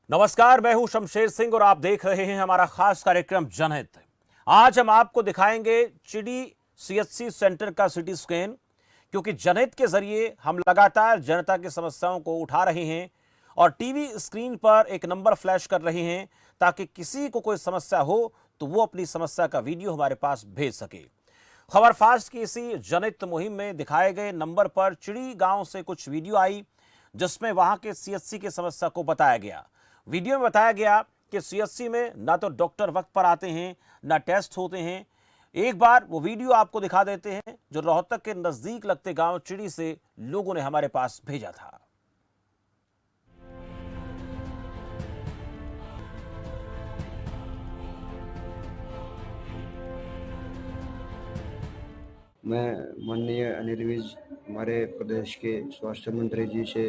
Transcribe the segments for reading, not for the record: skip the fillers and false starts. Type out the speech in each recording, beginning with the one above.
नमस्कार, मैं हूं शमशेर सिंह और आप देख रहे हैं हमारा खास कार्यक्रम जनहित। आज हम आपको दिखाएंगे चिड़ी सीएचसी सेंटर का सिटी स्कैन, क्योंकि जनहित के जरिए हम लगातार जनता की समस्याओं को उठा रहे हैं और टीवी स्क्रीन पर एक नंबर फ्लैश कर रहे हैं ताकि किसी को कोई समस्या हो तो वो अपनी समस्या का वीडियो हमारे पास भेज सके। खबर फास्ट की इसी जनहित मुहिम में दिखाए गए नंबर पर चिड़ी गांव से कुछ वीडियो आई जिसमें वहां के सीएचसी की समस्या को बताया गया। वीडियो में बताया गया कि सीएचसी में ना तो डॉक्टर वक्त पर आते हैं ना टेस्ट होते हैं। एक बार वो वीडियो आपको दिखा देते हैं जो रोहतक के नजदीक लगते गांव चिड़ी से लोगों ने हमारे पास भेजा था। मैं माननीय अनिल विज हमारे प्रदेश के स्वास्थ्य मंत्री जी से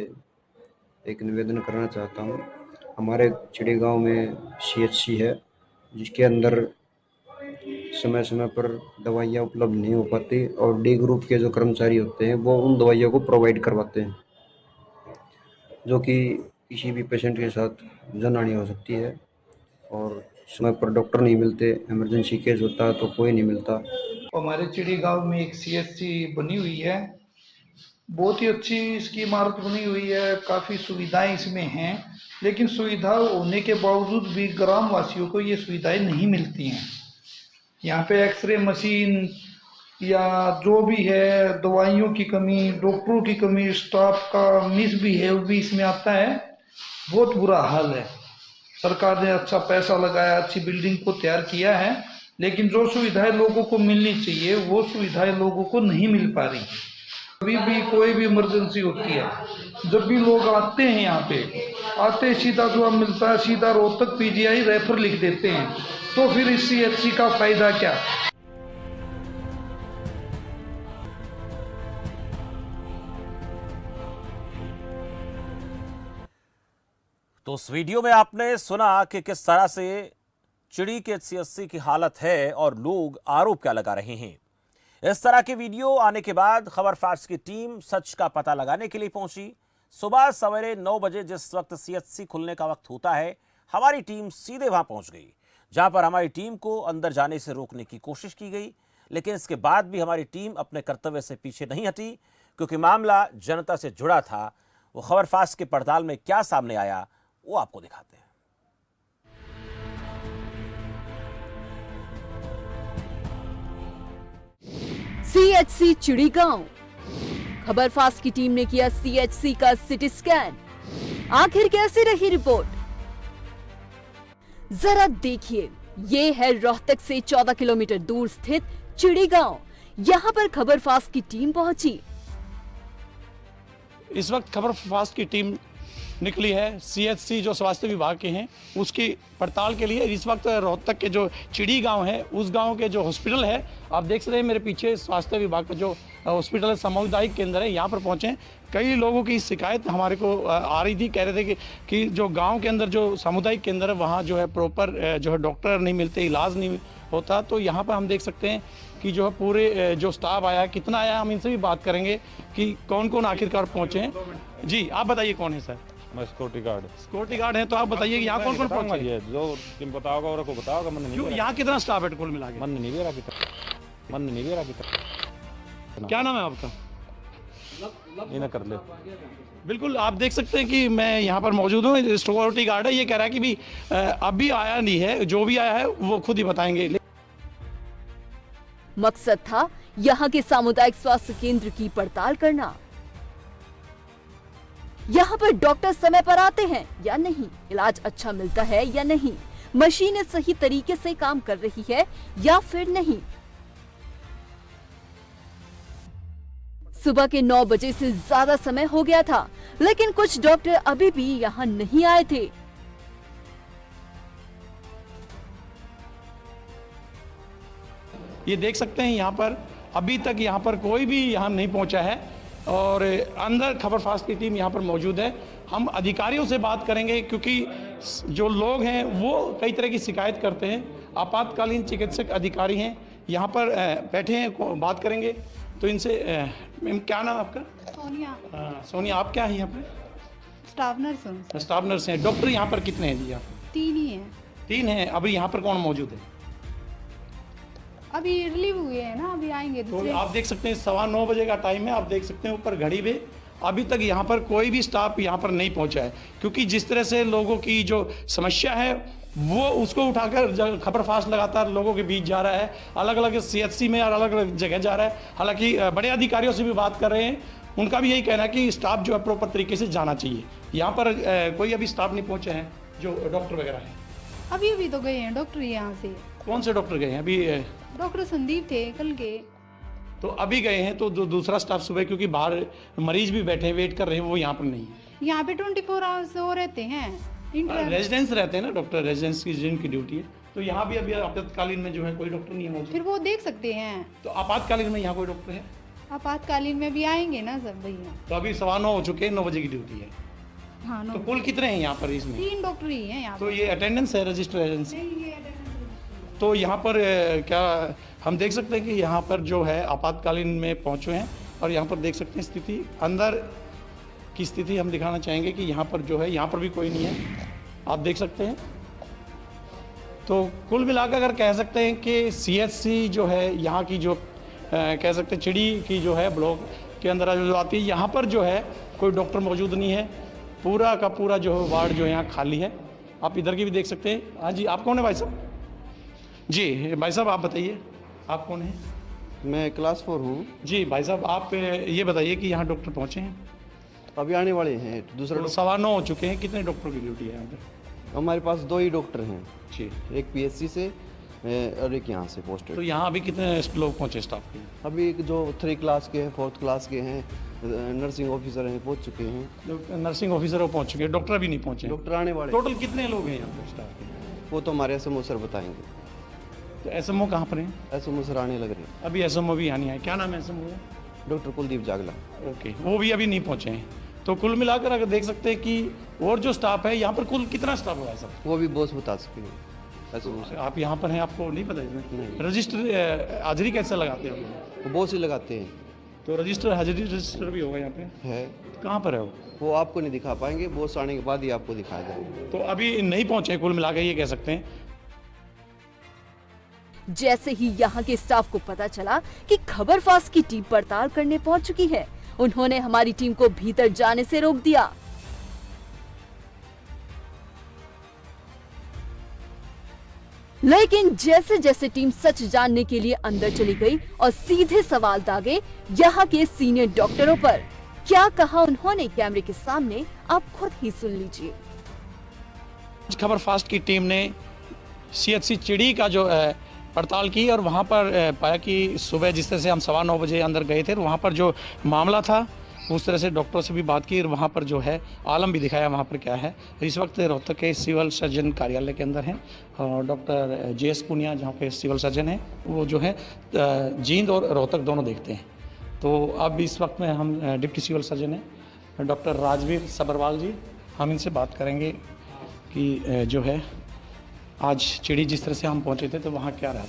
एक निवेदन करना चाहता हूं। हमारे चिड़ी गांव में सीएचसी है जिसके अंदर समय समय पर दवाइयाँ उपलब्ध नहीं हो पाती और डी ग्रुप के जो कर्मचारी होते हैं वो उन दवाइयों को प्रोवाइड करवाते हैं, जो कि किसी भी पेशेंट के साथ जानहानि हो सकती है। और समय पर डॉक्टर नहीं मिलते, इमरजेंसी केस होता है तो कोई नहीं मिलता। हमारे चिड़ी गांव में एक सीएचसी बनी हुई है, बहुत ही अच्छी इसकी इमारत बनी हुई है, काफ़ी सुविधाएं इसमें हैं, लेकिन सुविधा होने के बावजूद भी ग्राम वासियों को ये सुविधाएं नहीं मिलती हैं। यहाँ पे एक्सरे मशीन या जो भी है, दवाइयों की कमी, डॉक्टरों की कमी, स्टाफ का मिसबिहेव भी इसमें आता है। बहुत बुरा हाल है। सरकार ने अच्छा पैसा लगाया, अच्छी बिल्डिंग को तैयार किया है, लेकिन जो सुविधाएं लोगों को मिलनी चाहिए वो सुविधाएं लोगों को नहीं मिल पा रही। कभी भी कोई भी इमरजेंसी होती है, जब भी लोग आते हैं यहाँ पे आते सीधा जो मिलता है सीधा रोहतक पीजीआई रेफर लिख देते हैं, तो फिर इस सीएचसी का फायदा क्या। तो उस वीडियो में आपने सुना कि किस तरह से चिड़ी के सीएचसी की हालत है और लोग आरोप क्या लगा रहे हैं। इस तरह के वीडियो आने के बाद खबर फास्ट की टीम सच का पता लगाने के लिए पहुंची। सुबह सवेरे 9 बजे जिस वक्त सीएचसी खुलने का वक्त होता है, हमारी टीम सीधे वहां पहुंच गई, जहां पर हमारी टीम को अंदर जाने से रोकने की कोशिश की गई, लेकिन इसके बाद भी हमारी टीम अपने कर्तव्य से पीछे नहीं हटी, क्योंकि मामला जनता से जुड़ा था। वो खबर फास्ट के पड़ताल में क्या सामने आया वो आपको दिखाते हैं। सीएचसी चिड़ी गांव। खबर फास्ट की टीम ने किया सीएचसी का सिटी स्कैन। आखिर कैसी रही रिपोर्ट, जरा देखिए। ये है रोहतक से 14 किलोमीटर दूर स्थित चिड़ी गांव। यहां पर खबर फास्ट की टीम पहुंची। इस वक्त खबर फास्ट की टीम निकली है सीएचसी जो स्वास्थ्य विभाग के हैं उसकी पड़ताल के लिए। इस वक्त रोहतक के जो चिड़ी गांव है उस गांव के जो हॉस्पिटल है, आप देख सकते हैं मेरे पीछे स्वास्थ्य विभाग का जो हॉस्पिटल है, सामुदायिक केंद्र है, यहाँ पर पहुँचे। कई लोगों की शिकायत हमारे को आ रही थी, कह रहे थे कि जो गाँव के अंदर जो सामुदायिक केंद्र है वहाँ जो है प्रॉपर जो है डॉक्टर नहीं मिलते, इलाज नहीं होता। तो यहाँ पर हम देख सकते हैं कि जो है पूरे जो स्टाफ आया, कितना आया, हम इनसे भी बात करेंगे कि कौन कौन आखिरकार पहुँचे हैं। जी आप बताइए कौन है सर? मैं सिक्योरिटी गार्ड है। तो आप बताइए यहाँ कौन कौन पहुंचे? ये जो तुम बताओगा और को बताओगा। मन नहीं, यहाँ कितना स्टाफ है कुल मिला के? मन नहीं रहा कितना, मन नहीं रहा कितना। क्या नाम है आपका? ये ना कर ले। बिल्कुल आप देख सकते हैं कि मैं यहाँ पर मौजूद हूँ। सिक्योरिटी गार्ड है, ये कह रहा है कि भी अभी आया नहीं है, जो भी आया है वो खुद ही बताएंगे। मकसद था यहाँ के सामुदायिक स्वास्थ्य केंद्र की पड़ताल करना। यहाँ पर डॉक्टर समय पर आते हैं या नहीं, इलाज अच्छा मिलता है या नहीं, मशीनें सही तरीके से काम कर रही है या फिर नहीं। सुबह के 9 बजे से ज्यादा समय हो गया था, लेकिन कुछ डॉक्टर अभी भी यहाँ नहीं आए थे। ये देख सकते हैं यहाँ पर अभी तक यहाँ पर कोई भी यहाँ नहीं पहुँचा है और अंदर खबर फास्ट की टीम यहाँ पर मौजूद है। हम अधिकारियों से बात करेंगे क्योंकि जो लोग हैं वो कई तरह की शिकायत करते हैं। आपातकालीन चिकित्सक अधिकारी हैं यहाँ पर बैठे हैं, बात करेंगे। तो इनसे मैम क्या नाम है आपका? सोनिया। सोनिया, आप क्या है यहाँ पे? स्टाफ नर्स हूँ। स्टाफ नर्स हैं। डॉक्टर यहाँ पर कितने हैं जी? यहाँ 3 ही हैं। 3 हैं। अभी यहाँ पर कौन मौजूद है? अभी रिलीव हुए हैं ना, अभी आएंगे तो दूसरे। आप देख सकते हैं 9:15 बजे का टाइम है। आप देख सकते हैं ऊपर घड़ी में अभी तक यहाँ पर कोई भी स्टाफ यहाँ पर नहीं पहुँचा है, क्योंकि जिस तरह से लोगों की जो समस्या है वो उसको उठाकर खबर फास्ट लगातार लोगों के बीच जा रहा है, अलग अलग सीएचसी में और अलग अलग जगह जा रहा है। हालांकि बड़े अधिकारियों से भी बात कर रहे हैं, उनका भी यही कहना है कि स्टाफ जो है प्रॉपर तरीके से जाना चाहिए। यहाँ पर कोई अभी स्टाफ नहीं पहुँचे हैं जो डॉक्टर वगैरह हैं। अभी तो गए हैं डॉक्टर यहाँ से। कौन से डॉक्टर गए हैं अभी? डॉक्टर संदीप थे कल के। तो अभी गए हैं, तो दूसरा स्टाफ सुबह, क्योंकि बाहर मरीज भी बैठे वेट कर रहे हैं, वो यहाँ पर नहीं है। यहाँ पे 24 आवर्स वो रहते हैं। रेजिडेंस रहते हैं ना डॉक्टर, रेजिडेंस की जिनकी ड्यूटी है। तो यहाँ भी अभी आपातकालीन में जो है कोई डॉक्टर नहीं है मौजूद। फिर वो देख सकते हैं। तो आपातकालीन में यहाँ कोई डॉक्टर है? आपातकालीन में भी आएंगे ना सब भैया। तो अभी 9:15 हो चुके हैं, 9 बजे की ड्यूटी है। हाँ, तो कुल कितने हैं यहाँ पर इसमें? 3 डॉक्टर ही हैं यहाँ तो ये अटेंडेंस है, रजिस्टर एजेंसी? पे। तो यहाँ पर क्या हम देख सकते हैं कि यहाँ पर जो है आपातकालीन में पहुँचे हैं, और यहाँ पर देख सकते हैं स्थिति अंदर की स्थिति हम दिखाना चाहेंगे कि यहाँ पर जो है, यहाँ पर भी कोई नहीं है, आप देख सकते हैं। तो कुल मिलाकर अगर कह सकते हैं कि सीएचसी जो है यहाँ की जो कह सकते हैं चिड़ी की जो है ब्लॉक के अंदर जो आती है, यहाँ पर जो है कोई डॉक्टर मौजूद नहीं है। पूरा का पूरा जो है वार्ड जो है यहाँ खाली है। आप इधर की भी देख सकते हैं। हाँ जी, आप कौन है भाई साहब? जी भाई साहब आप बताइए, आप कौन हैं? मैं क्लास 4 हूँ। जी भाई साहब, आप ये बताइए कि यहाँ डॉक्टर पहुँचे हैं? अभी आने वाले हैं। दूसरा तो 9:15 हो चुके हैं। कितने डॉक्टर की ड्यूटी है यहाँ पर? हमारे पास 2 ही डॉक्टर हैं, जी। एक पीएचसी से और एक यहाँ से पोस्टेड। तो यहाँ अभी कितने लोग पहुँचे स्टाफ के? अभी जो 3 क्लास के हैं, 4th क्लास के हैं, नर्सिंग ऑफिसर हैं, पहुँच चुके हैं। तो नर्सिंग ऑफिसर वो पहुँच चुके हैं, डॉक्टर अभी नहीं पहुँचे? डॉक्टर आने वाले। टोटल कितने लोग हैं यहाँ पर स्टाफ के? वो तो हमारे एसएमओ सर बताएंगे। तो एसएमओ कहाँ पर हैं? एसएमओ सर आने लग रहे हैं। अभी एसएमओ भी यहाँ नहीं आए। क्या नाम है एसएमओ? डॉक्टर कुलदीप जागला। ओके, वो भी अभी नहीं पहुँचे हैं। तो कुल मिलाकर अगर देख सकते हैं कि और जो स्टाफ है यहाँ पर कुल कितना स्टाफ होगा सब? वो भी बॉस बता सकते हैं। एसएमओ सर आप यहाँ पर हैं, आपको नहीं पता इसमें? नहीं। रजिस्टर हाजिरी कैसे लगाते हो? वो बॉस ही लगाते हैं। तो रजिस्टर हाजिरी रजिस्टर भी होगा यहाँ पे? है। कहाँ पर है वो आपको नहीं दिखा पाएंगे, बॉस आने के बाद ही आपको दिखाया जाएगा। तो अभी नहीं पहुँचे कुल मिलाकर, ये कह सकते हैं। जैसे ही यहाँ के स्टाफ को पता चला कि खबर फास्ट की टीम पड़ताल करने पहुंच चुकी है, उन्होंने हमारी टीम को भीतर जाने से रोक दिया। लेकिन जैसे जैसे टीम सच जानने के लिए अंदर चली गई और सीधे सवाल दागे यहाँ के सीनियर डॉक्टरों पर, क्या कहा उन्होंने कैमरे के सामने, आप खुद ही सुन लीजिए। खबर फास्ट की टीम ने सीएचसी चिड़ी का जो है पड़ताल की, और वहाँ पर पाया कि सुबह जिस तरह से हम 9:15 बजे अंदर गए थे, वहाँ पर जो मामला था उस तरह से डॉक्टरों से भी बात की, और वहाँ पर जो है आलम भी दिखाया वहाँ पर क्या है। इस वक्त रोहतक के सिविल सर्जन कार्यालय के अंदर हैं, और डॉक्टर JS पुनिया जहाँ पे सिविल सर्जन हैं, वो जो है जींद और रोहतक दोनों देखते हैं। तो अब इस वक्त में हम डिप्टी सिविल सर्जन हैं डॉक्टर राजवीर सबरवाल जी, हम इनसे बात करेंगे कि जो है आज चिड़ी जिस तरह से हम पहुंचे थे तो वहाँ क्या रहा।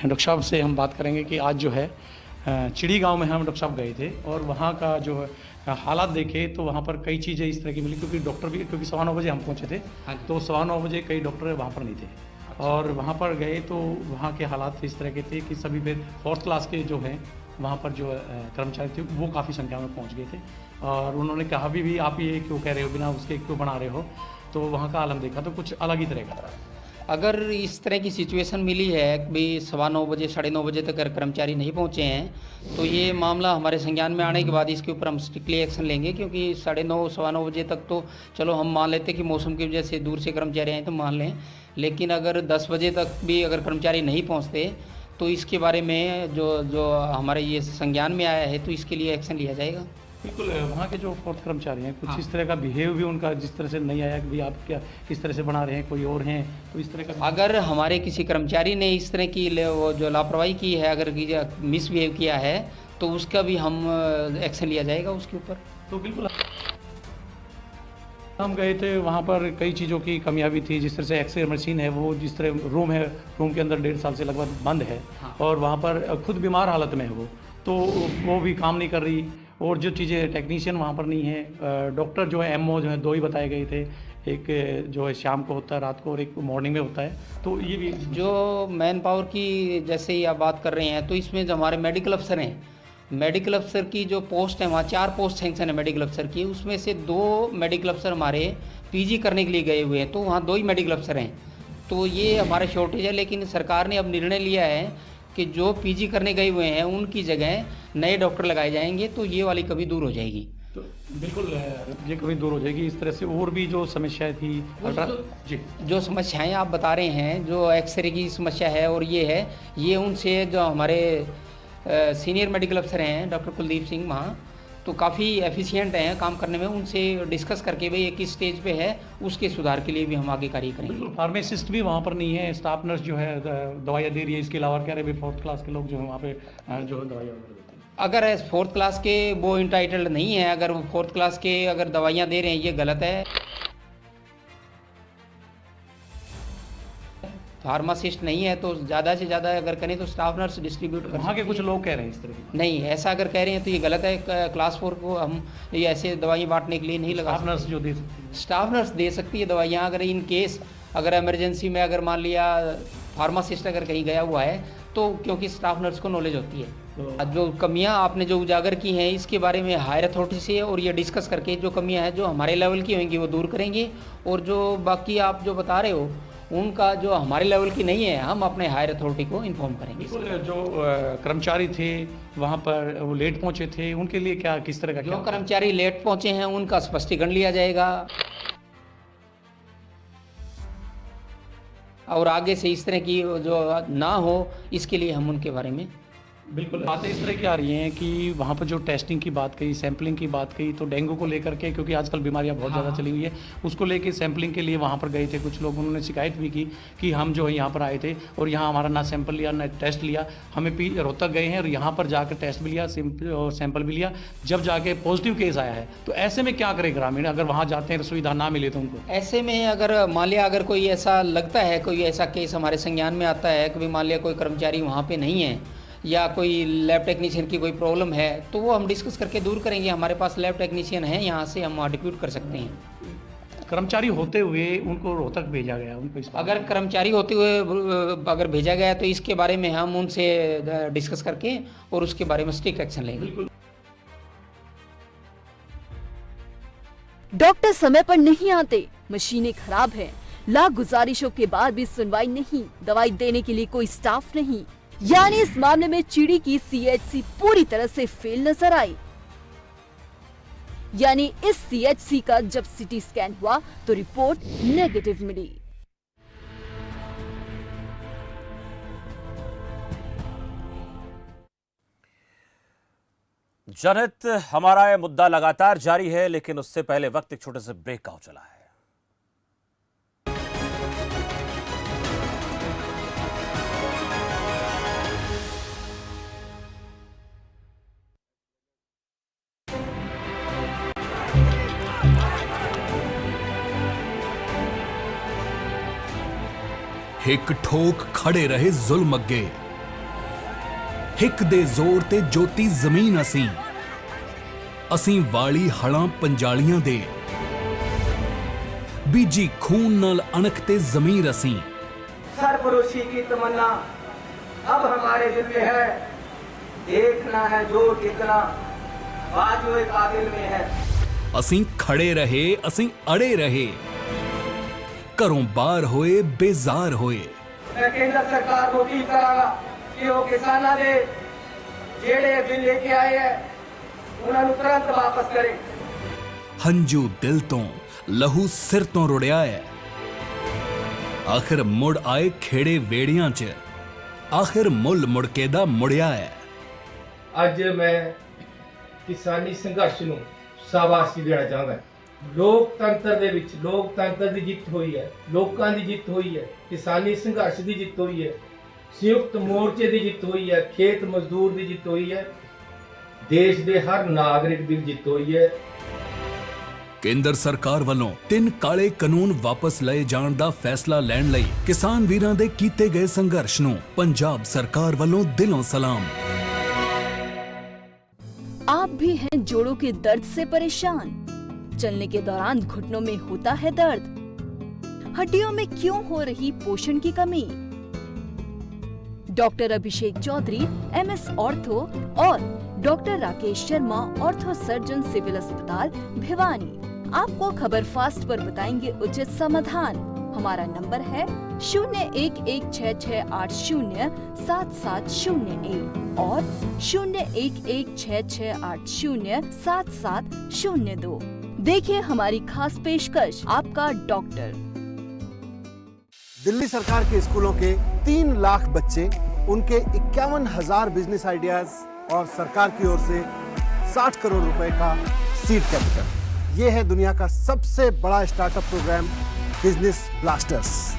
डॉक्टर साहब से हम बात करेंगे कि आज जो है चिड़ी गांव में हम डॉक्टर साहब गए थे, और वहाँ का जो है हालात देखे तो वहाँ पर कई चीज़ें इस तरह की मिली, क्योंकि डॉक्टर भी, क्योंकि 9:15 बजे हम पहुँचे थे, तो 9:15 बजे कई डॉक्टर वहाँ पर नहीं थे। और वहाँ पर गए तो वहाँ के हालात इस तरह के थे कि सभी फिर 4th क्लास के जो हैं वहाँ पर जो कर्मचारी थे वो काफ़ी संख्या में पहुँच गए थे, और उन्होंने कहा भी आप ये क्यों कह रहे हो, बिना उसके क्यों बना रहे हो। तो वहाँ का आलम देखा तो कुछ अलग ही तरह का था। अगर इस तरह की सिचुएशन मिली है कि भाई 9:15 बजे 9:30 बजे तक अगर कर्मचारी नहीं पहुँचे हैं, तो ये मामला हमारे संज्ञान में आने के बाद इसके ऊपर हम स्ट्रिक्टली एक्शन लेंगे, क्योंकि 9:30 9:15 बजे तक तो चलो हम मान लेते कि मौसम की वजह से दूर से कर्मचारी आए तो मान लें, लेकिन अगर 10 बजे तक भी अगर कर्मचारी नहीं पहुँचते तो इसके बारे में जो हमारे ये संज्ञान में आया है तो इसके लिए एक्शन लिया जाएगा। बिल्कुल, वहाँ के जो 4th कर्मचारी हैं कुछ इस तरह का बिहेव भी उनका जिस तरह से नहीं आया कि भाई आप क्या किस तरह से बना रहे हैं, कोई और हैं, तो इस तरह का अगर हमारे किसी कर्मचारी ने इस तरह की वो जो लापरवाही की है, अगर मिसबिहेव किया है तो उसका भी हम एक्शन लिया जाएगा उसके ऊपर। तो बिल्कुल हम गए थे, वहाँ पर कई चीज़ों की कमियां भी थी, जिस तरह से एक्सरे मशीन है वो जिस तरह रूम है, रूम के अंदर 1.5 साल से लगभग बंद है, और वहाँ पर खुद बीमार हालत में है वो, तो वो भी काम नहीं कर रही। और जो चीज़ें टेक्नीशियन वहाँ पर नहीं है, डॉक्टर जो है एमओ जो है 2 ही बताए गए थे, एक जो है शाम को होता है रात को और एक मॉर्निंग में होता है। तो ये भी जो मैन पावर की जैसे ही आप बात कर रहे हैं, तो इसमें जो हमारे मेडिकल अफसर हैं, मेडिकल अफसर की जो पोस्ट है वहाँ 4 पोस्ट सैंक्शन है मेडिकल अफसर की, उसमें से 2 मेडिकल अफसर हमारे पीजी करने के लिए गए हुए हैं, तो वहाँ 2 ही मेडिकल अफसर हैं। तो ये हमारे शॉर्टेज है, लेकिन सरकार ने अब निर्णय लिया है कि जो पीजी करने गए हुए हैं उनकी जगह नए डॉक्टर लगाए जाएंगे, तो ये वाली कमी दूर हो जाएगी। तो बिल्कुल ये कमी दूर हो जाएगी। इस तरह से और भी जो समस्याएं थी जी, जो समस्याएं आप बता रहे हैं, जो एक्सरे की समस्या है और ये है, ये उनसे जो हमारे सीनियर मेडिकल अफसर हैं डॉक्टर कुलदीप सिंह वहाँ, तो काफ़ी एफिशिएंट हैं काम करने में, उनसे डिस्कस करके भाई किस स्टेज पे है उसके सुधार के लिए भी हम आगे कार्य करेंगे। फार्मासिस्ट भी वहाँ पर नहीं है, स्टाफ नर्स जो है दवाइयाँ दे रही है, इसके अलावा कह रहे हैं 4th क्लास के लोग जो है वहाँ पे जो है दवाइयाँ देते हैं। अगर 4th क्लास के वो इंटाइटल्ड नहीं है, अगर वो 4th क्लास के अगर दवाइयाँ दे रहे हैं, ये गलत है। फार्मासिस्ट नहीं है तो ज़्यादा से ज़्यादा अगर करें तो स्टाफ नर्स डिस्ट्रीब्यूट कर वहाँ के कुछ लोग कह रहे हैं इस तरह की। नहीं, ऐसा अगर कह रहे हैं तो ये गलत है। क्लास 4 को हम ये ऐसे दवाइयाँ बांटने के लिए नहीं लगा। स्टाफ नर्स जो दे सकती है, स्टाफ नर्स दे सकती है दवाइयाँ, अगर इन केस अगर इमरजेंसी में अगर मान लिया फार्मासिस्ट अगर कहीं गया हुआ है तो, क्योंकि स्टाफ नर्स को नॉलेज होती है। जो कमियां आपने जो उजागर की हैं इसके बारे में हायर अथॉरिटी से और ये डिस्कस करके जो कमियां हैं जो हमारे लेवल की होंगी वो दूर करेंगे, और जो बाकी आप जो बता रहे हो उनका जो हमारे लेवल की नहीं है हम अपने हायर अथॉरिटी को इन्फॉर्म करेंगे। जो कर्मचारी थे वहाँ पर वो लेट पहुँचे थे, उनके लिए क्या किस तरह का जो कर्मचारी लेट पहुँचे हैं उनका स्पष्टीकरण लिया जाएगा, और आगे से इस तरह की जो ना हो इसके लिए हम उनके बारे में बिल्कुल बातें इस तरह की आ रही हैं कि वहाँ पर जो टेस्टिंग की बात कही, सैम्पलिंग की बात कही, तो डेंगू को लेकर के क्योंकि आजकल बीमारियाँ बहुत ज़्यादा चली हुई है, उसको लेके सैम्पलिंग के लिए वहाँ पर गए थे कुछ लोग। उन्होंने शिकायत भी की कि हम जो है यहाँ पर आए थे और यहाँ हमारा ना सैंपल लिया ना टेस्ट लिया, हमें रोहतक गए हैं और यहाँ पर जाकर टेस्ट भी लिया और सैंपल भी लिया, जब जाके पॉजिटिव केस आया है। तो ऐसे में क्या करे ग्रामीण, अगर वहाँ जाते हैं सुविधा ना मिले तो उनको? ऐसे में अगर मान लिया अगर कोई ऐसा लगता है, कोई ऐसा केस हमारे संज्ञान में आता है कि मान लिया कोई कर्मचारी वहाँ पे नहीं है या कोई लैब टेक्नीशियन की कोई प्रॉब्लम है, तो वो हम डिस्कस करके दूर करेंगे। हमारे पास लैब टेक्नीशियन है, यहाँ से हम डिप्यूट कर सकते हैं। कर्मचारी होते हुए उनको रोहतक भेजा गया, उनको अगर कर्मचारी होते हुए अगर भेजा गया तो इसके बारे में हम उनसे डिस्कस करके और उसके बारे में स्ट्रिक्ट एक्शन लेंगे। डॉक्टर समय पर नहीं आते, मशीनें खराब हैं, लाख गुजारिशों के बाद भी सुनवाई नहीं, दवाई देने के लिए कोई स्टाफ नहीं, यानी इस मामले में चिड़ी की सीएचसी पूरी तरह से फेल नजर आई। यानी इस सीएचसी का जब सीटी स्कैन हुआ तो रिपोर्ट नेगेटिव मिली। जनहित हमारा यह मुद्दा लगातार जारी है, लेकिन उससे पहले वक्त एक छोटे से ब्रेक का हो चला है। हिक ठोक खड़े रहे जुल्म अगे, हिक दे जोर ते जोती जमीन असीं वाली हड़ां पंजालियां दे, बीजी खून नाल अणख ते जमीर असीं। सरफरोशी की तमन्ना अब हमारे दिल में है, देखना है जोर कितना बाजुए काबिल में है। असीं खड़े रहे, असीं अड़े रहे, घरों बाहर होए बेजार होए। मैं केंद्र सरकार को अपील करांगा कि वो किसानां दे जेड़े बिल लेके आए हैं उन्हें तुरंत वापस करे। हंजू दिल तो लहू सिर तो रुड़िया है, आखिर मुड़ आए खेड़े वेड़ियां च, आखिर मुल मुड़के दा मुड़िया है। अज मैं किसानी संघर्ष नूं शाबाशी देना चाहांगा। लोकतंत्र दे विच लोकतंत्र दी जिੱਤ होई है, लोकां दी जिੱਤ होई है, किसानी संघर्ष दी जिੱਤ होई है, संयुक्त मोर्चे दी जिੱਤ होई है, खेत मजदूर दी जिੱਤ होई है, देश दे हर नागरिक दी जिੱਤ होई है। केंद्र सरकार वालों 3 काले कानून वापस लए जाण दा फैसला लैण लई किसान वीरां दे कीते गए संघर्ष नूं पंजाब सरकार वालों दिलों सलाम। आप भी हैं जोड़ों के दर्द से परेशान? चलने के दौरान घुटनों में होता है दर्द? हड्डियों में क्यों हो रही पोषण की कमी? Doctor Abhishek Chaudhary MS ortho और doctor Rakesh Sharma ortho surgeon civil अस्पताल भिवानी आपको खबर फास्ट पर बताएंगे उचित समाधान। हमारा नंबर है 0116680770 और 0116680770। देखिए हमारी खास पेशकश, आपका डॉक्टर। दिल्ली सरकार के स्कूलों के 3 लाख बच्चे, उनके 51,000 बिजनेस आइडियाज और सरकार की ओर से 60 करोड़ रुपए का सीड कैपिटल। ये है दुनिया का सबसे बड़ा startup programme business blasters.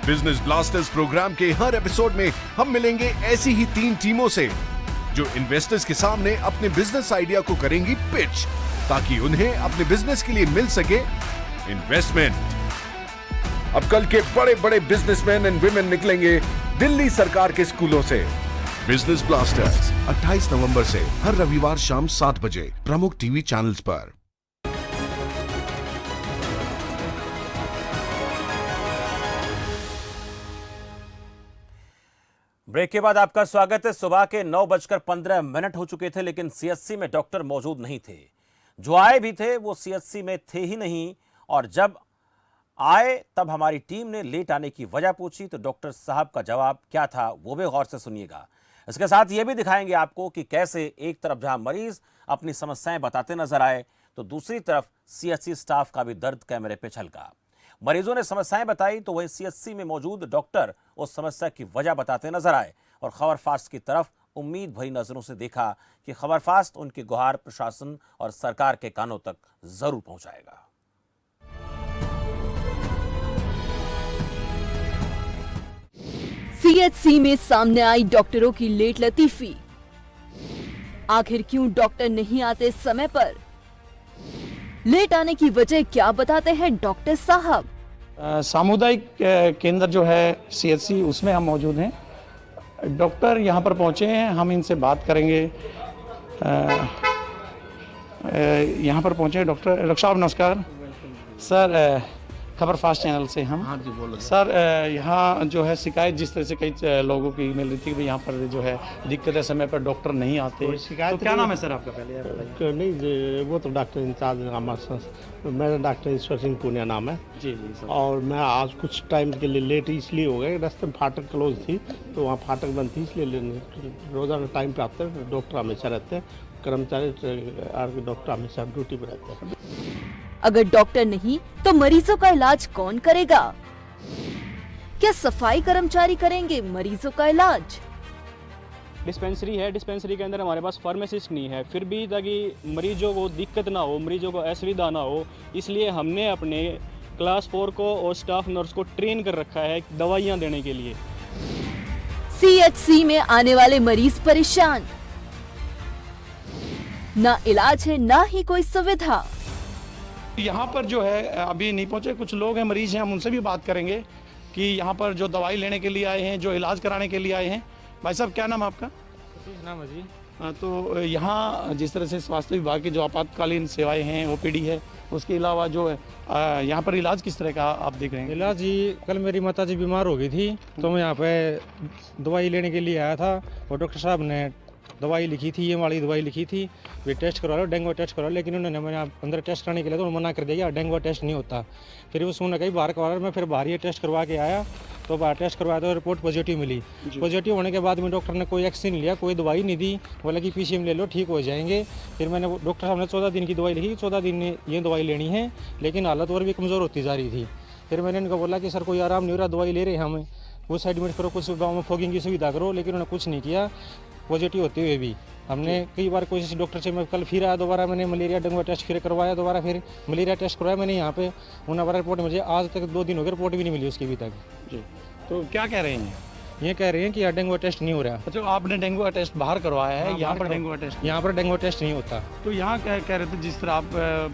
Business blasters programme के हर एपिसोड में हम मिलेंगे ऐसी ही 3 टीमों से जो इन्वेस्टर्स के सामने अपने बिजनेस आइडिया को करेंगी पिच, ताकि उन्हें अपने बिजनेस के लिए मिल सके इन्वेस्टमेंट। अब कल के बड़े बड़े बिजनेसमैन एंड विमेन निकलेंगे दिल्ली सरकार के स्कूलों से। बिजनेस ब्लास्टर्स 28 नवंबर से हर रविवार शाम 7 बजे प्रमुख टीवी चैनल्स पर। ब्रेक के बाद आपका स्वागत है। सुबह के 9:15 हो चुके थे, लेकिन CHC में डॉक्टर मौजूद नहीं थे। जो आए भी थे वो CHC में थे ही नहीं, और जब आए तब हमारी टीम ने लेट आने की वजह पूछी तो डॉक्टर साहब का जवाब क्या था वो भी गौर से सुनिएगा। इसके साथ ये भी दिखाएंगे आपको कि कैसे एक तरफ जहां मरीज अपनी समस्याएं बताते नजर आए तो दूसरी तरफ CHC स्टाफ का भी दर्द कैमरे पे झलका। मरीजों ने समस्याएं बताई तो वहीं CHC में मौजूद डॉक्टर उस समस्या की वजह बताते नजर आए और खबर फास्ट की तरफ उम्मीद भरी नजरों से देखा कि खबर फास्ट उनकी गुहार प्रशासन और सरकार के कानों तक जरूर पहुंचाएगा। CHC में सामने आई डॉक्टरों की लेट लतीफी। आखिर क्यों डॉक्टर नहीं आते समय पर? लेट आने की वजह क्या बताते हैं डॉक्टर साहब? सामुदायिक केंद्र जो है CHC, उसमें हम मौजूद हैं। डॉक्टर यहाँ पर पहुँचे हैं, हम इनसे बात करेंगे। यहाँ पर पहुँचे डॉक्टर साहब, नमस्कार सर। खबर फास्ट चैनल से हम। हाँ जी, बोलो सर। यहाँ जो है शिकायत जिस तरह से कई लोगों की मिल रही थी कि यहाँ पर जो है दिक्कत है, समय पर डॉक्टर नहीं आते। शिकायत तो क्या नाम है सर आपका? पहले नहीं, वो तो डॉक्टर इंचार्ज मेरा डॉक्टर ईश्वर सिंह पुनिया नाम है जी जी सर। और मैं आज कुछ टाइम के लिए लेट इसलिए हो गया, रास्ते में फाटक क्लोज थी तो वहाँ फाटक बंद थी, इसलिए रोज़ाना टाइम पे आते हैं। डॉक्टर हमेशा रहते हैं, कर्मचारी डॉक्टर हमेशा ड्यूटी पर रहते हैं। अगर डॉक्टर नहीं तो मरीजों का इलाज कौन करेगा? क्या सफाई कर्मचारी करेंगे मरीजों का इलाज? डिस्पेंसरी है, डिस्पेंसरी के अंदर हमारे पास फार्मासिस्ट नहीं है, फिर भी ताकि मरीजों को दिक्कत ना हो, मरीजों को असुविधा ना हो, इसलिए हमने अपने क्लास 4 को और स्टाफ नर्स को ट्रेन कर रखा है दवाइयाँ देने के लिए। CHC में आने वाले मरीज परेशान, ना इलाज है ना ही कोई सुविधा। यहाँ पर जो है अभी नहीं पहुँचे कुछ लोग हैं, मरीज हैं, हम उनसे भी बात करेंगे कि यहाँ पर जो दवाई लेने के लिए आए हैं, जो इलाज कराने के लिए आए हैं। भाई साहब, क्या नाम है आपका? नाम है जी। तो यहाँ जिस तरह से स्वास्थ्य विभाग की जो आपातकालीन सेवाएं हैं, OPD है, उसके अलावा जो है यहाँ पर इलाज किस तरह का आप देख रहे हैं? इलाज जी, कल मेरी माता जी बीमार हो गई थी तो मैं यहाँ पे दवाई लेने के लिए आया था और डॉक्टर साहब ने दवाई लिखी थी, ये वाली दवाई लिखी थी, वे टेस्ट करवा लो, डेंगू टेस्ट करवा लो, लेकिन उन्होंने मैंने अंदर टेस्ट कराने के लिए तो मना कर दिया, डेंगू टेस्ट नहीं होता। फिर उसने कहीं बाहर करवा, मैं फिर बाहर ये टेस्ट करवा के आया तो बाहर टेस्ट करवाया तो रिपोर्ट पॉजिटिव मिली। पॉजिटिव होने के बाद में डॉक्टर ने कोई एक्शन लिया, कोई दवाई नहीं दी, बोला कि PCM ले लो ठीक हो जाएंगे। फिर मैंने डॉक्टर साहब ने 14 दिन की दवाई लिखी, 14 दिन ये दवाई लेनी है, लेकिन हालत और भी कमज़ोर होती जा रही थी। फिर मैंने इनको बोला कि सर कोई आराम नहीं हो रहा, दवाई ले रहे हैं हमें, कुछ एडमिट करो, कुछ गाँव में फॉगिंग की सुविधा करो, लेकिन उन्होंने कुछ नहीं किया। पॉजिटिव होते हुए भी हमने कई बार कोशिश डॉक्टर से, मैं कल फिर आया दोबारा, मैंने मलेरिया डेंगू टेस्ट फिर करवाया, दोबारा फिर मलेरिया टेस्ट करवाया मैंने यहाँ पे, उन्होंने रिपोर्ट मुझे आज तक 2 दिन हो गए, रिपोर्ट भी नहीं मिली उसकी अभी तक जी। तो क्या कह रहे हैं? ये कह रहे हैं कि डेंगू टेस्ट नहीं हो रहा। अच्छा, आपने डेंगू टेस्ट बाहर करवाया है, यहाँ पर डेंगू टेस्ट? यहाँ पर डेंगू टेस्ट नहीं होता। तो यहाँ कह रहे थे जिस तरह आप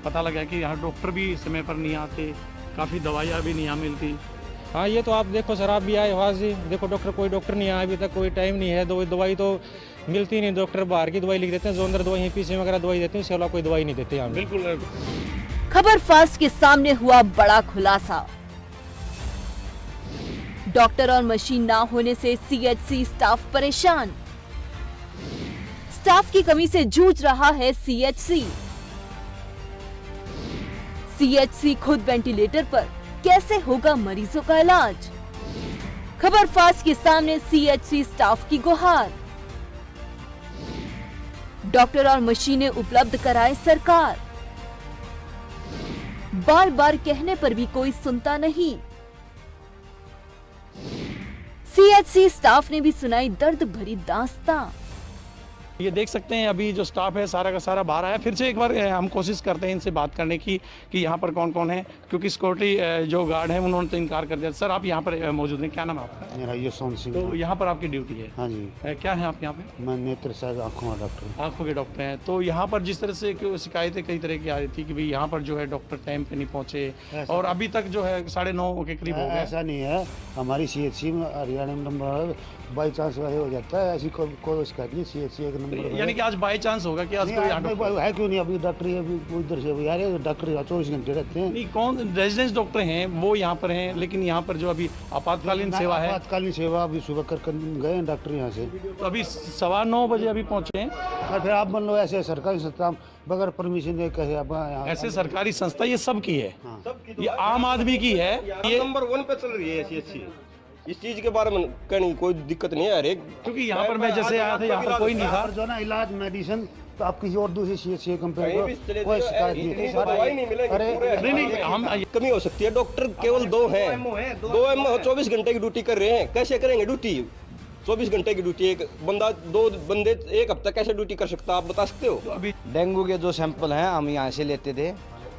पता लगा कि यहाँ डॉक्टर भी समय पर नहीं आते, काफ़ी दवाइयाँ भी नहीं यहाँ मिलती। हाँ, ये तो आप देखो सर, आप भी आए वहाँ से देखो, कोई डॉक्टर नहीं आया अभी तक, कोई टाइम नहीं है, दवाई तो मिलती नहीं, डॉक्टर बाहर की दवाई लिख देते हैं, जो अंदर दवाई है पीसी वगैरह दवाई देते हैं, इसके अलावा कोई दवाई नहीं देते यहाँ। बिल्कुल। खबर फास्ट के सामने हुआ बड़ा खुलासा। डॉक्टर और मशीन ना होने से सीएचसी स्टाफ परेशान। स्टाफ की कमी से जूझ रहा है सीएचसी। सीएचसी खुद वेंटिलेटर पर, कैसे होगा मरीजों का इलाज? खबर फास्ट के सामने सीएचसी स्टाफ की गुहार। डॉक्टर और मशीनें उपलब्ध कराए सरकार। बार बार कहने पर भी कोई सुनता नहीं। सीएचसी स्टाफ ने भी सुनाई दर्द भरी दास्तां। ये देख सकते हैं अभी जो स्टाफ है सारा का सारा बाहर आया। फिर से एक बार हम कोशिश करते हैं इनसे बात करने की कि यहाँ पर कौन कौन है, क्योंकि सिक्योरिटी जो गार्ड है उन्होंने तो इनकार कर दिया। सर आप यहाँ पर मौजूद हैं, क्या नाम है आपका? मेरा यशवंत सिंह। तो यहाँ पर आपकी ड्यूटी है? हाँ जी। क्या है आप यहाँ पे? मैं नेत्र शायद आँखों का डॉक्टर। आँखों के डॉक्टर हैं। तो यहाँ पर जिस तरह से शिकायतें कई तरह की आ रही थी कि भाई यहाँ पर जो है डॉक्टर टाइम पे नहीं पहुँचे और अभी तक जो है 9:30 के करीब हो गया। ऐसा नहीं है, हमारी सीएचसी में हरियाणा में नंबर बाई चांस हो जाता है, ऐसी कोई शिकायत नहीं। सीएचसी एक नंबर यानी कि आज बाई चांस होगा कि आज कोई है क्यों नहीं? अभी डॉक्टर अभी उधर से यार डॉक्टर 24 घंटे रहते हैं। नहीं, कौन रेजिडेंस डॉक्टर हैं वो यहाँ पर हैं, लेकिन यहाँ पर जो अभी आपातकालीन सेवा है, आपातकालीन सेवा अभी सुबह कर गए हैं डॉक्टर यहाँ से। तो अभी 9:15 बजे अभी पहुँचे हैं। और फिर आप मान लो ऐसे सरकारी संस्था बगैर परमिशन दे कहे आप ऐसे सरकारी संस्था ये सब की है, ये आम आदमी की है। ये नंबर 1 पे चल रही है सीएचसी। इस चीज के बारे में कहने कोई दिक्कत नहीं है हर एक, क्योंकि यहाँ पर मैं जैसे आया था यहाँ पर कोई नहीं था। जो ना इलाज मेडिसिन तो आप किसी और दूसरी सीएचसी कंपेयर करो, कोई शिकायत नहीं। अरे नहीं, हम कमी हो सकती है। डॉक्टर केवल 2 हैं, 2 एमओ 24 घंटे की ड्यूटी कर रहे हैं। कैसे करेंगे ड्यूटी? 24 घंटे की ड्यूटी, एक बंदा 2 बंदे एक हफ्ता कैसे ड्यूटी कर सकता है, आप बता सकते हो? अभी डेंगू के जो सैंपल हैं हम यहाँ से लेते थे,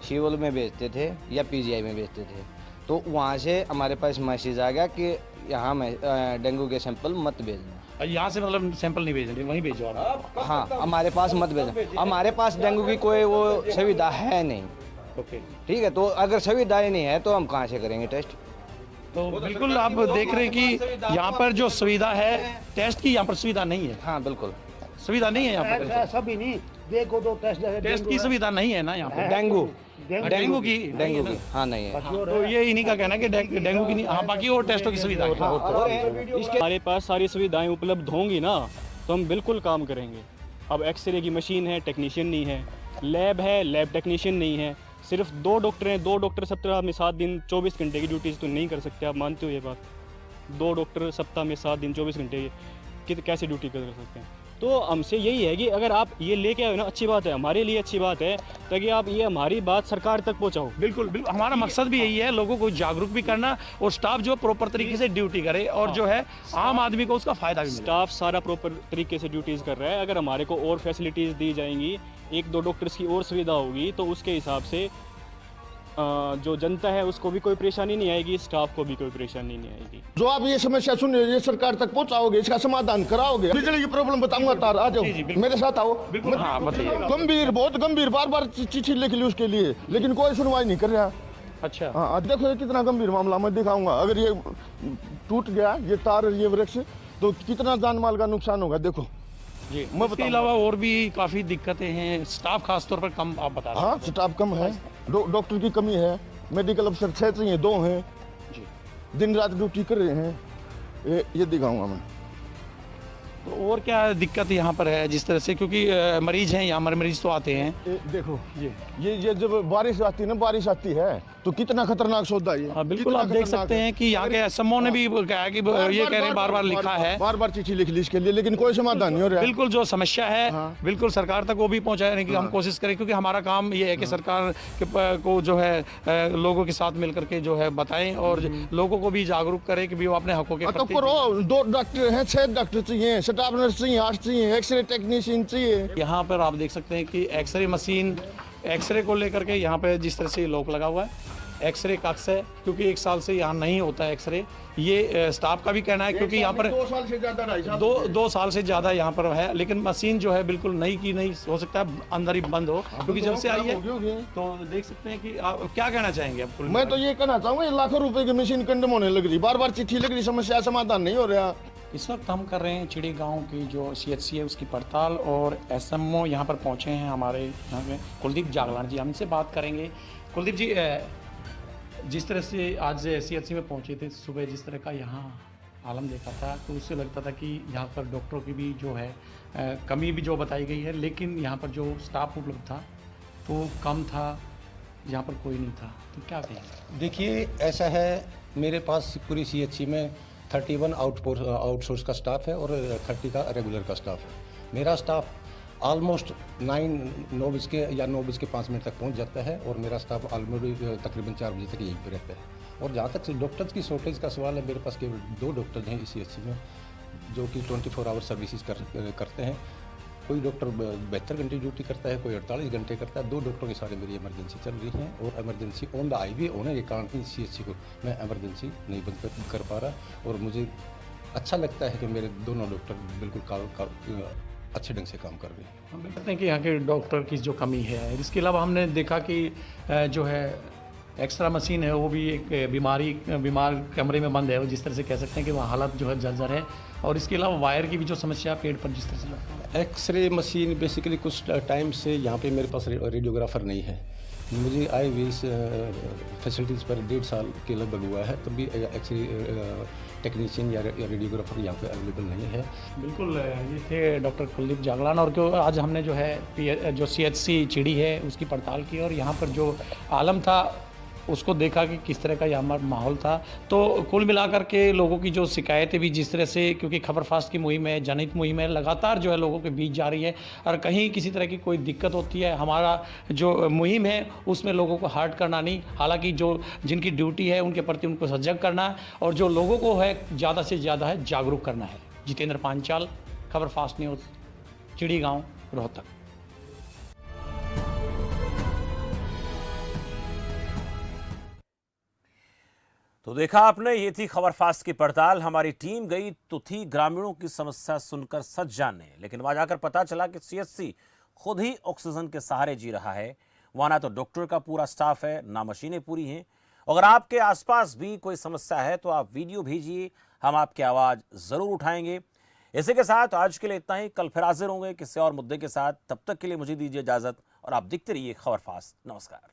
शिवल में भेजते थे या पीजीआई में भेजते थे। तो वहाँ से हमारे पास मैसेज आ गया कि यहाँ डेंगू के सैंपल मत भेजना। यहाँ से मतलब सैंपल नहीं भेजने, वहीं भेजो आप। हाँ, हमारे पास मत भेजना। हमारे पास डेंगू की कोई वो सुविधा है नहीं। ओके, ठीक है। तो अगर सुविधाएं नहीं है तो हम कहाँ से करेंगे टेस्ट? तो बिल्कुल आप देख रहे हैं कि यहाँ पर जो सुविधा है टेस्ट की, यहाँ पर सुविधा नहीं है। हाँ बिल्कुल सुविधा नहीं है यहाँ पर। सभी नहीं, देखो तो टेस्ट की सुविधा नहीं है ना यहाँ पर। डेंगू डेंगू की हाँ नहीं है। तो ये इन्हीं का कहना है कि डेंगू की नहीं, हाँ बाकी और टेस्टों की सुविधा है। हमारे पास सारी सुविधाएं उपलब्ध होंगी ना तो हम बिल्कुल काम करेंगे। अब एक्सरे की मशीन है, टेक्नीशियन नहीं है, लैब है, लैब टेक्नीशियन नहीं है, सिर्फ 2 डॉक्टर हैं। 2 डॉक्टर सप्ताह में 7 दिन 24 घंटे की ड्यूटी तो नहीं कर सकते, आप मानते हो ये बात? 2 डॉक्टर सप्ताह में 7 दिन 24 घंटे की कैसे ड्यूटी कर सकते हैं? तो हमसे यही है कि अगर आप ये लेके आए ना, अच्छी बात है, हमारे लिए अच्छी बात है, ताकि आप ये हमारी बात सरकार तक पहुंचाओ। बिल्कुल बिल्कुल, हमारा मकसद भी यही है, लोगों को जागरूक भी करना और स्टाफ जो प्रॉपर तरीके से ड्यूटी करे और जो है आम आदमी को उसका फायदा भी मिले। स्टाफ सारा प्रॉपर तरीके से ड्यूटीज़ कर रहा है। अगर हमारे को और फैसिलिटीज़ दी जाएंगी, 1-2 डॉक्टर्स की और सुविधा होगी, तो उसके हिसाब से जो जनता है उसको भी कोई परेशानी नहीं आएगी, स्टाफ को भी कोई परेशानी नहीं आएगी। जो आप ये समस्या सुन रहे हो, ये सरकार तक पहुंचाओगे, इसका समाधान कराओगे। बिजली की प्रॉब्लम बताऊंगा तार, आ जाओ मेरे साथ आओ। गंभीर, बहुत गंभीर, बार चिट्ठी लिख ली उसके लिए, लेकिन कोई सुनवाई नहीं कर रहा। अच्छा हाँ, देखो ये कितना गंभीर मामला मैं दिखाऊंगा। अगर ये टूट गया, ये तार, ये वृक्ष, तो कितना जान माल का नुकसान होगा। देखो जी, इसके अलावा और भी काफ़ी दिक्कतें हैं। स्टाफ खासतौर पर कम आप बता रहे हैं। हाँ, स्टाफ कम है, डॉक्टर की कमी है, मेडिकल अफसर 6 चाहिए, 2 हैं जी, दिन रात ड्यूटी कर रहे हैं। ये दिखाऊंगा मैं। तो और क्या दिक्कत यहाँ पर है जिस तरह से, क्योंकि मरीज हैं यहाँ, मरीज तो आते हैं। देखो ये जब बारिश आती है ना, बारिश आती है तो कितना खतरनाक सौदा है। हाँ बिल्कुल, आप देख सकते हैं कि यहाँ के एसएमओ ने भी कहा कि ये कह रहे हैं, बार-बार लिखा है, बार-बार चिट्ठी लिख ली इसके लिए, लेकिन कोई समाधान नहीं हो रहा। बिल्कुल जो समस्या है बिल्कुल सरकार तक वो भी पहुँचाने की हम कोशिश करें, क्योंकि हमारा काम ये है कि सरकार को जो है लोगों के साथ मिल करके जो है बताएं और लोगों को भी जागरूक करें कि वो अपने हकों के प्रति। 2 डॉक्टर हैं, 6 डॉक्टर चाहिए, स्टाफ नर्स चाहिए, 8 चाहिए, एक्सरे टेक्नीशियन चाहिए। यहाँ पर आप देख सकते हैं कि एक्सरे मशीन, एक्सरे को लेकर के यहाँ पे जिस तरह से लॉक लगा हुआ है, एक्सरे कक्ष है, क्योंकि 1 साल से यहाँ नहीं होता है एक्सरे। ये स्टाफ का भी कहना है, क्योंकि यहाँ पर 2 साल से ज्यादा, 2 साल से ज़्यादा यहाँ पर है, लेकिन मशीन जो है बिल्कुल नई की नहीं, हो सकता है अंदर ही बंद हो, क्योंकि जब से आई है। तो देख सकते हैं कि आप क्या कहना चाहेंगे आप? मैं तो ये कहना चाहूँगा, लाखों रुपए की मशीन कंडम होने लग रही, बार-बार चिट्ठी लग रही, समस्या समाधान नहीं हो रहा। इस वक्त हम कर रहे हैं चिड़ी गांव की जो सीएचसी है उसकी पड़ताल, और एसएमओ यहाँ पर पहुँचे हैं हमारे यहाँ पे कुलदीप जागलान जी, हमसे बात करेंगे। कुलदीप जी, जिस तरह से आज सीएचसी में पहुँचे थे सुबह, जिस तरह का यहाँ आलम देखा था तो उससे लगता था कि यहाँ पर डॉक्टरों की भी जो है कमी भी जो बताई गई है, लेकिन यहाँ पर जो स्टाफ उपलब्ध था तो कम था, यहाँ पर कोई नहीं था, तो क्या कहेंगे? देखिए, ऐसा है, मेरे पास पूरी सीएचसी में 31 आउटसोर्स का स्टाफ है और 30 का रेगुलर का स्टाफ है। मेरा स्टाफ ऑलमोस्ट 9 बज के या 9 बज के 5 मिनट तक पहुंच जाता है और मेरा स्टाफ ऑलमोस्ट तकरीबन 4 बजे तक यहीं पर रहता है। और जहाँ तक डॉक्टर्स की शॉर्टेज का सवाल है, मेरे पास केवल 2 डॉक्टर हैं इस सीएचसी में जो कि 24 आवर सर्विसेज करते हैं। कोई डॉक्टर 72 घंटे ड्यूटी करता है, कोई 48 घंटे करता है। 2 डॉक्टरों के सारे मेरी इमरजेंसी चल रही हैं और इमरजेंसी ऑन द हाईवे होने के कारण ही सीएचसी को मैं इमरजेंसी नहीं बंद कर पा रहा। और मुझे अच्छा लगता है कि मेरे दोनों डॉक्टर बिल्कुल अच्छे ढंग से काम कर रहे हैं। हम कहते हैं कि यहाँ के डॉक्टर की जो कमी है, इसके अलावा हमने देखा कि जो है एक्स्ट्रा मशीन है वो भी एक बीमार कमरे में बंद है, वो जिस तरह से कह सकते हैं कि वहाँ हालत जो है जर्जर है। और इसके अलावा वायर की भी जो समस्या पेट पर जिस तरह से लगता है। एक्सरे मशीन बेसिकली कुछ टाइम से यहाँ पे मेरे पास रेडियोग्राफर नहीं है। मुझे आए हुए इस फैसिलिटीज़ पर 1.5 साल के लगभग हुआ है, तब भी एक्सरे टेक्नीशियन या रेडियोग्राफर यहाँ पे अवेलेबल नहीं है। बिल्कुल, ये थे डॉक्टर कुलदीप जागलान। और क्यों आज हमने जो है जो सीएचसी चिड़ी है उसकी पड़ताल की और यहाँ पर जो आलम था उसको देखा कि किस तरह का यहाँ माहौल था। तो कुल मिलाकर के लोगों की जो शिकायतें भी जिस तरह से, क्योंकि खबर फास्ट की मुहिम है, जनहित मुहिम है, लगातार जो है लोगों के बीच जा रही है और कहीं किसी तरह की कोई दिक्कत होती है, हमारा जो मुहिम है उसमें लोगों को हर्ट करना नहीं, हालांकि जो जिनकी ड्यूटी है उनके प्रति उनको सजग करना है और जो लोगों को है ज़्यादा से ज़्यादा है जागरूक करना है। जितेंद्र पांचाल, खबर फास्ट न्यूज़, चिड़ी गाँव, रोहतक। तो देखा आपने, ये थी खबर फास्ट की पड़ताल। हमारी टीम गई तो थी ग्रामीणों की समस्या सुनकर सच जानने, लेकिन वहां जाकर पता चला कि सीएचसी खुद ही ऑक्सीजन के सहारे जी रहा है। वहां ना तो डॉक्टर का पूरा स्टाफ है, ना मशीनें पूरी हैं। अगर आपके आसपास भी कोई समस्या है तो आप वीडियो भेजिए, हम आपकी आवाज जरूर उठाएंगे। इसी के साथ आज के लिए इतना ही। कल फिर हाजिर होंगे किसी और मुद्दे के साथ। तब तक के लिए मुझे दीजिए इजाजत और आप देखते रहिए खबर फास्ट। नमस्कार।